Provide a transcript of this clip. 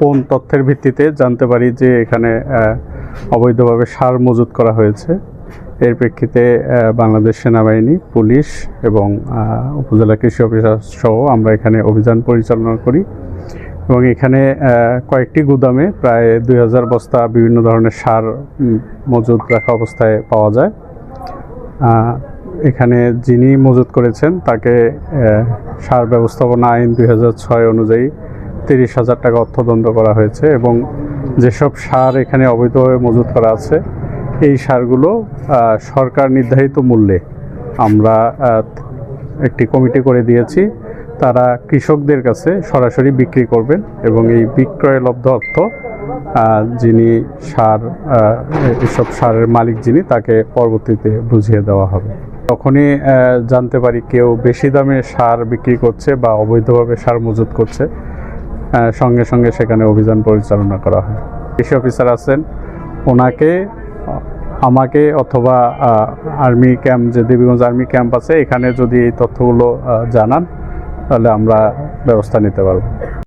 গোপন তথ্যের ভিত্তিতে জানতে পারি যে এখানে অবৈধভাবে সার মজুত করা হয়েছে। এর প্রেক্ষিতে বাংলাদেশ সেনাবাহিনী, পুলিশ এবং উপজেলা কৃষি অফিসার সহ আমরা এখানে অভিযান পরিচালনা করি এবং এখানে কয়েকটি গুদামে প্রায় 2000 বস্তা বিভিন্ন ধরনের সার মজুত রাখা অবস্থায় পাওয়া যায়। এখানে যিনি মজুত করেছেন তাকে সার ব্যবস্থাপনা আইন 2006 অনুযায়ী 30,000 টাকা অর্থদণ্ড করা হয়েছে এবং যেসব সার এখানে অবৈধভাবে মজুত করা আছে এই সারগুলো সরকার নির্ধারিত মূল্যে আমরা একটি কমিটি করে দিয়েছি। তারা কৃষকদের কাছে সরাসরি বিক্রি করবেন এবং এই বিক্রয়লব্ধ অর্থ যিনি এসব সারের মালিক যিনি তাকে পরবর্তীতে বুঝিয়ে দেওয়া হবে। তখনই জানতে পারি কেউ বেশি দামে সার বিক্রি করছে বা অবৈধভাবে সার মজুত করছে, সঙ্গে সঙ্গে সেখানে অভিযান পরিচালনা করা হয়। কৃষি অফিসার আছেন, ওনাকে, আমাকে অথবা আর্মি ক্যাম্প, যে দেবীগঞ্জ আর্মি ক্যাম্প আছে, এখানে যদি এই তথ্যগুলো জানান তাহলে আমরা ব্যবস্থা নিতে পারব।